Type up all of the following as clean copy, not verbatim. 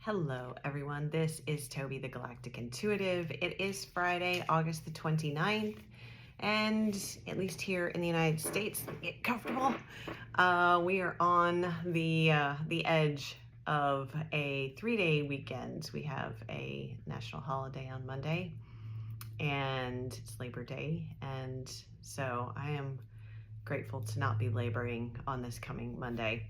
Hello everyone, this is Toby the Galactic Intuitive. It is Friday, August the 29th, and at least here in the United States, get comfortable. We are on the edge of a 3-day weekend. We have a national holiday on Monday, and it's Labor Day, and so I am grateful to not be laboring on this coming Monday.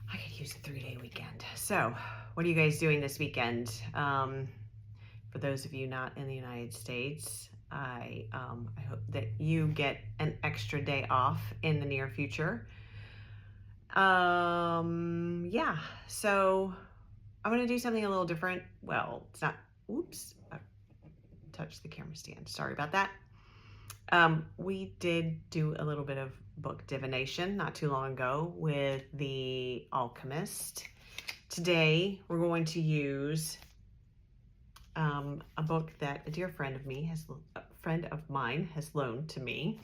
I could use a 3-day weekend. So what are you guys doing this weekend? For those of you not in the United States, I hope that you get an extra day off in the near future. Yeah, so I'm gonna do something a little different. Well, it's not, oops, I touched the camera stand, sorry about that. We did do a little bit of book divination not too long ago with The Alchemist. Today we're going to use a book that a dear friend of mine has loaned to me,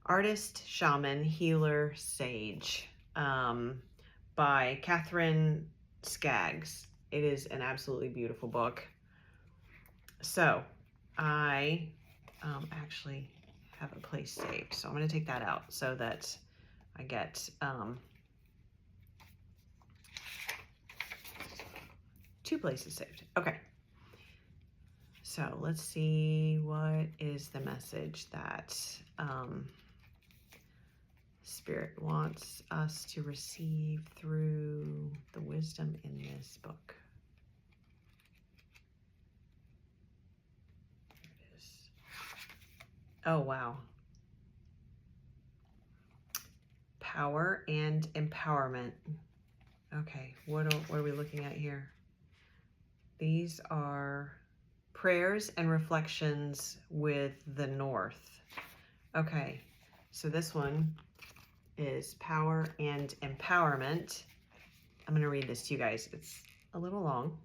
Artist, Shaman, Healer, Sage, by Catherine Skaggs. It is an absolutely beautiful book. So I actually have a place saved, so I'm going to take that out so that I get 2 places saved. Okay, so let's see, what is the message that Spirit wants us to receive through the wisdom in this book. Oh, wow. Power and empowerment. Okay, what are we looking at here? These are prayers and reflections with the North. Okay, so this one is power and empowerment. I'm going to read this to you guys. It's a little long,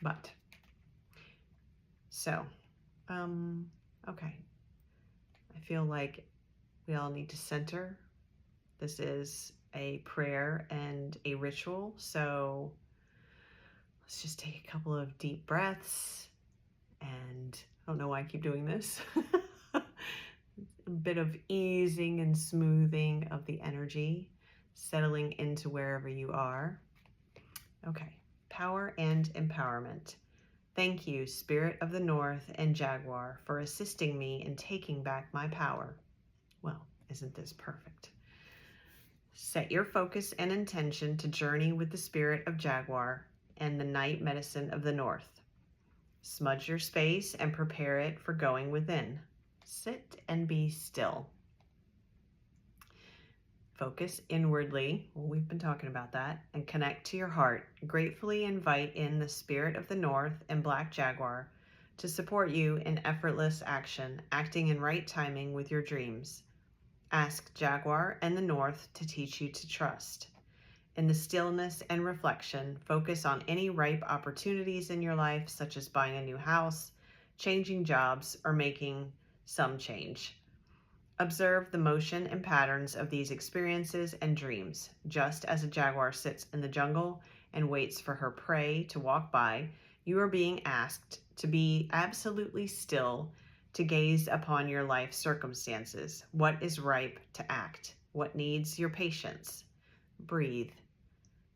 but so, okay. I feel like we all need to center. This is a prayer and a ritual, so let's just take a couple of deep breaths, and I don't know why I keep doing this. A bit of easing and smoothing of the energy, settling into wherever you are. Okay, power and empowerment. Thank you, Spirit of the North and Jaguar, for assisting me in taking back my power. Well, isn't this perfect? Set your focus and intention to journey with the Spirit of Jaguar and the Night Medicine of the North. Smudge your space and prepare it for going within. Sit and be still. Focus inwardly, well, we've been talking about that, and connect to your heart. Gratefully invite in the Spirit of the North and Black Jaguar to support you in effortless action, acting in right timing with your dreams. Ask Jaguar and the North to teach you to trust. In the stillness and reflection, focus on any ripe opportunities in your life, such as buying a new house, changing jobs, or making some change. Observe the motion and patterns of these experiences and dreams. Just as a jaguar sits in the jungle and waits for her prey to walk by, you are being asked to be absolutely still, to gaze upon your life circumstances. What is ripe to act? What needs your patience? Breathe.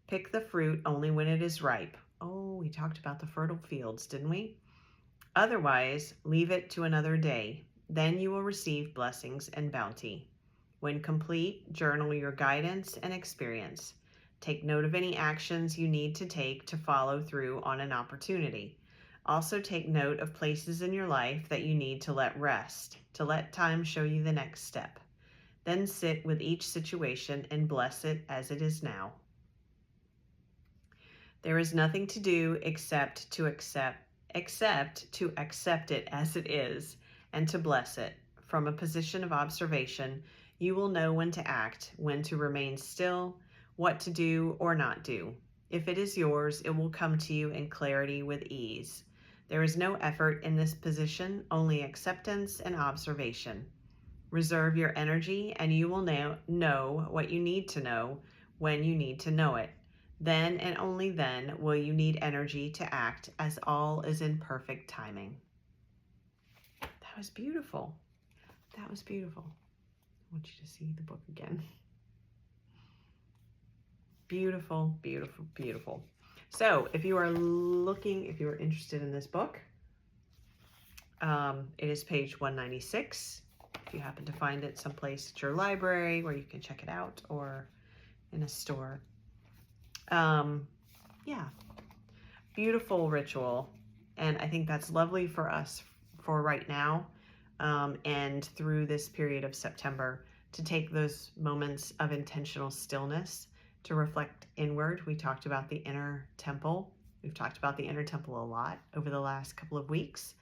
Pick the fruit only when it is ripe. Oh, we talked about the fertile fields, didn't we? Otherwise, leave it to another day. Then you will receive blessings and bounty. When complete, journal your guidance and experience. Take note of any actions you need to take to follow through on an opportunity. Also take note of places in your life that you need to let rest, to let time show you the next step. Then sit with each situation and bless it as it is now. There is nothing to do except to accept it as it is, and to bless it. From a position of observation, you will know when to act, when to remain still, what to do or not do. If it is yours, it will come to you in clarity with ease. There is no effort in this position, only acceptance and observation. Reserve your energy and you will know what you need to know when you need to know it. Then and only then will you need energy to act, as all is in perfect timing. That was beautiful. That was beautiful. I want you to see the book again. Beautiful, beautiful, beautiful. So if you are interested in this book, it is page 196. If you happen to find it someplace at your library where you can check it out, or in a store. Yeah, beautiful ritual. And I think that's lovely for us for right now, and through this period of September, to take those moments of intentional stillness to reflect inward. We talked about the inner temple. We've talked about the inner temple a lot over the last couple of weeks.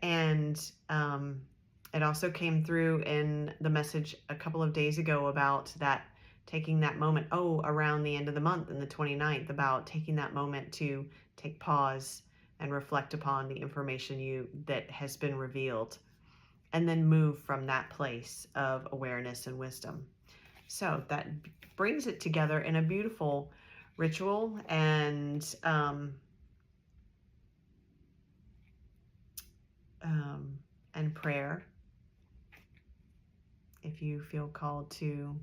And it also came through in the message a couple of days ago about that, taking that moment, around the end of the month and the 29th, about taking that moment to take pause and reflect upon the information that has been revealed, and then move from that place of awareness and wisdom. So that brings it together in a beautiful ritual and prayer. If you feel called to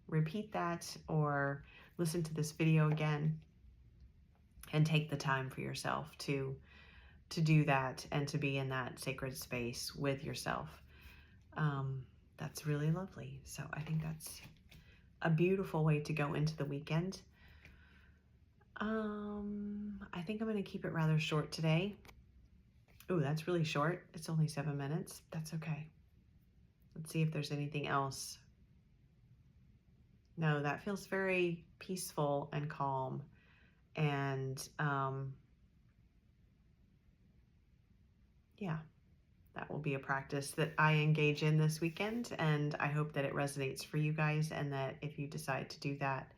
repeat that or listen to this video again, and take the time for yourself to do that and to be in that sacred space with yourself. That's really lovely. So I think that's a beautiful way to go into the weekend. I think I'm going to keep it rather short today. Ooh, that's really short. It's only 7 minutes. That's okay. Let's see if there's anything else. No, that feels very peaceful and calm. And yeah, that will be a practice that I engage in this weekend, and I hope that it resonates for you guys, and that if you decide to do that,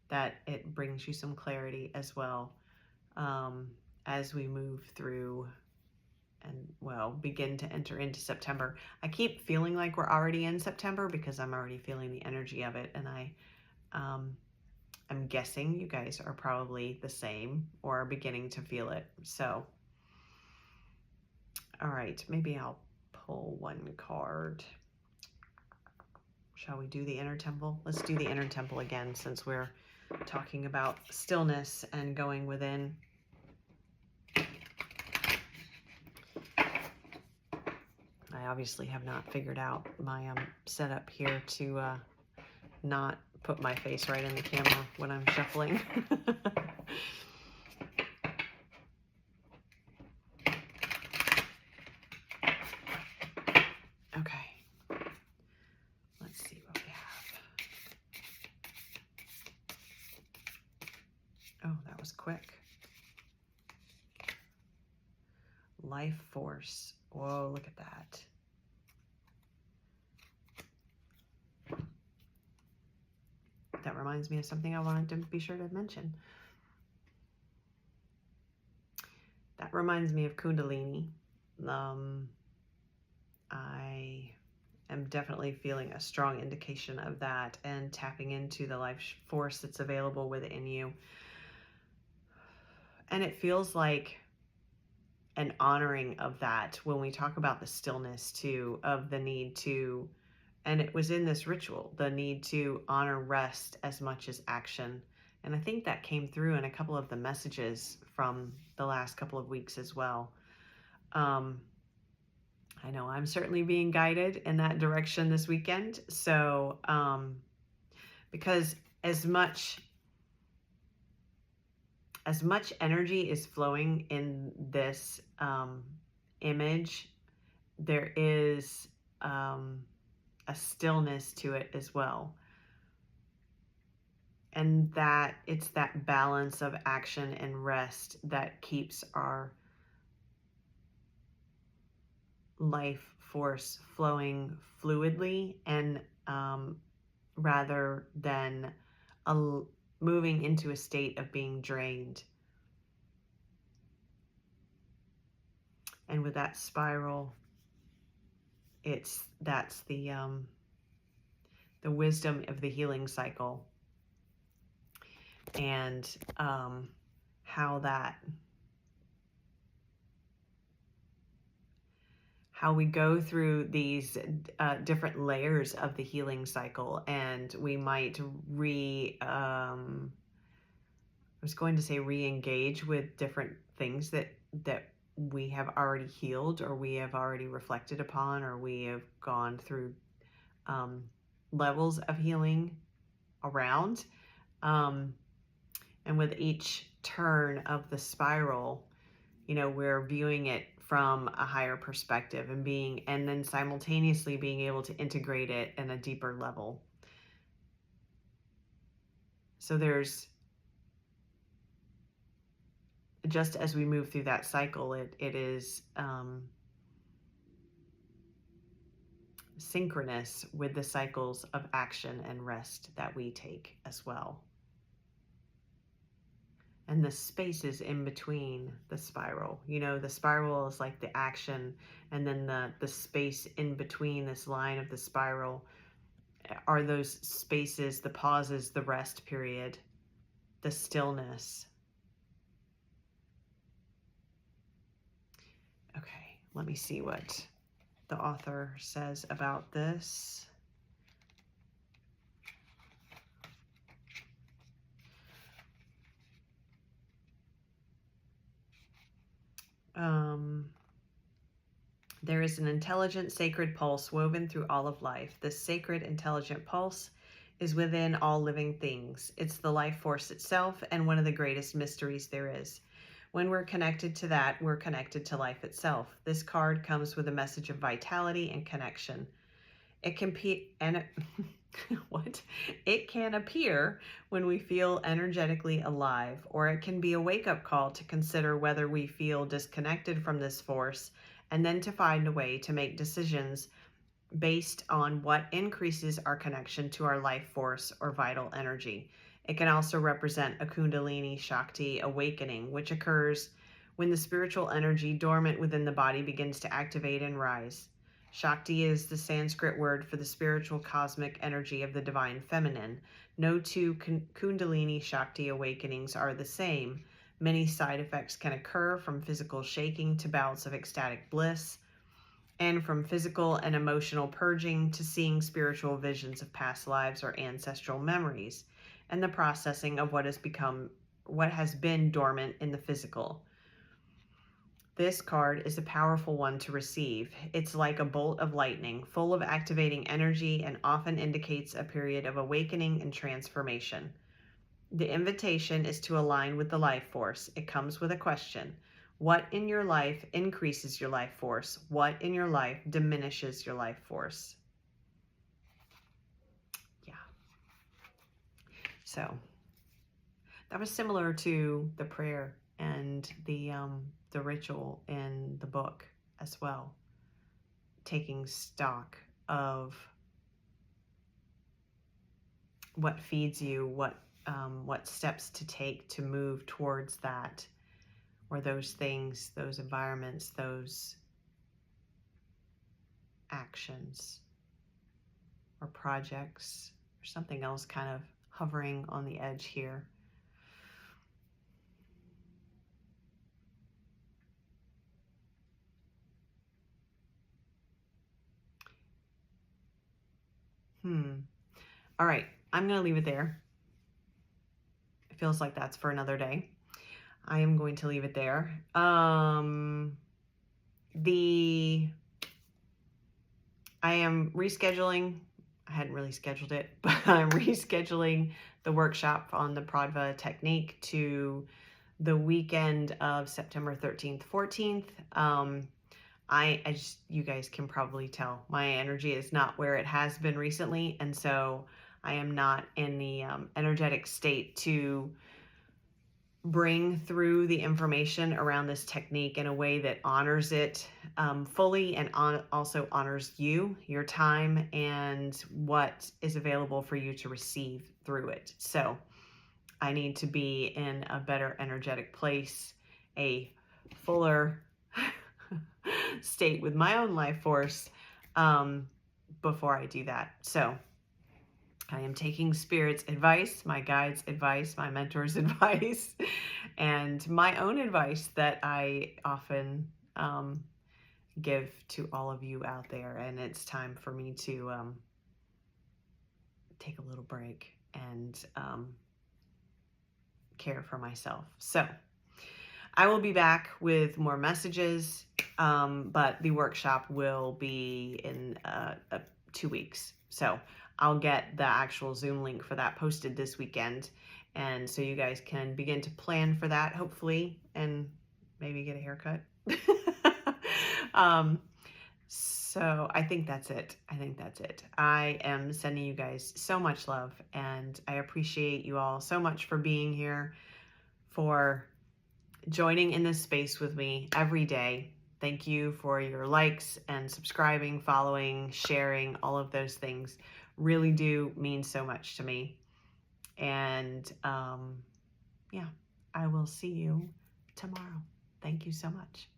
that it brings you some clarity as well, as we move through and begin to enter into September. I keep feeling like we're already in September because I'm already feeling the energy of it, and I'm guessing you guys are probably the same or are beginning to feel it. So, all right, maybe I'll pull one card. Shall we do the inner temple? Let's do the inner temple again, since we're talking about stillness and going within. I obviously have not figured out my setup here to not put my face right in the camera when I'm shuffling. Okay, let's see what we have. Oh, that was quick. Life force. Whoa, look at that. That reminds me of something I wanted to be sure to mention. That reminds me of Kundalini. I am definitely feeling a strong indication of that and tapping into the life force that's available within you. And it feels like an honoring of that when we talk about the stillness too, of the need to, and it was in this ritual, the need to honor rest as much as action. And I think that came through in a couple of the messages from the last couple of weeks as well. I know I'm certainly being guided in that direction this weekend. So, because as much energy is flowing in this image, there is a stillness to it as well. And that it's that balance of action and rest that keeps our life force flowing fluidly, and rather than moving into a state of being drained. And with that spiral, that's the the wisdom of the healing cycle, and how we go through these different layers of the healing cycle, and we might I was going to say re-engage with different things that we have already healed, or we have already reflected upon, or we have gone through levels of healing around. And with each turn of the spiral, we're viewing it from a higher perspective, and then simultaneously being able to integrate it in a deeper level. So there's, just as we move through that cycle, it is synchronous with the cycles of action and rest that we take as well. And the spaces in between the spiral. The spiral is like the action, and then the space in between this line of the spiral are those spaces, the pauses, the rest period, the stillness. Okay, let me see what the author says about this. There is an intelligent, sacred pulse woven through all of life. This sacred, intelligent pulse is within all living things. It's the life force itself, and one of the greatest mysteries there is. When we're connected to that, we're connected to life itself. This card comes with a message of vitality and connection. It can It can appear when we feel energetically alive, or it can be a wake-up call to consider whether we feel disconnected from this force, and then to find a way to make decisions based on what increases our connection to our life force or vital energy. It can also represent a Kundalini Shakti awakening, which occurs when the spiritual energy dormant within the body begins to activate and rise. Shakti is the Sanskrit word for the spiritual cosmic energy of the divine feminine. No two Kundalini Shakti awakenings are the same. Many side effects can occur, from physical shaking to bouts of ecstatic bliss, and from physical and emotional purging to seeing spiritual visions of past lives or ancestral memories, and the processing of what has been dormant in the physical. This card is a powerful one to receive. It's like a bolt of lightning, full of activating energy, and often indicates a period of awakening and transformation. The invitation is to align with the life force. It comes with a question. What in your life increases your life force? What in your life diminishes your life force? Yeah. So that was similar to the prayer and the ritual in the book as well. Taking stock of what feeds you, what steps to take to move towards that, or those things, those environments, those actions or projects, or something else kind of hovering on the edge here. All right, I'm going to leave it there. It feels like that's for another day. I am going to leave it there. I am rescheduling. I hadn't really scheduled it, but I'm rescheduling the workshop on the Pradva technique to the weekend of September 13th, 14th. You guys can probably tell my energy is not where it has been recently, and so I am not in the energetic state to bring through the information around this technique in a way that honors it fully, and also honors you, your time, and what is available for you to receive through it. So I need to be in a better energetic place, a fuller state with my own life force before I do that. So I am taking Spirit's advice, my guide's advice, my mentor's advice, and my own advice that I often give to all of you out there. And it's time for me to take a little break and care for myself. So I will be back with more messages, but the workshop will be in 2 weeks. So I'll get the actual Zoom link for that posted this weekend. And so you guys can begin to plan for that, hopefully, and maybe get a haircut. So I think that's it. I am sending you guys so much love, and I appreciate you all so much for being here, for joining in this space with me every day. Thank you for your likes and subscribing, following, sharing. All of those things really do mean so much to me. And yeah, I will see you tomorrow. Thank you so much.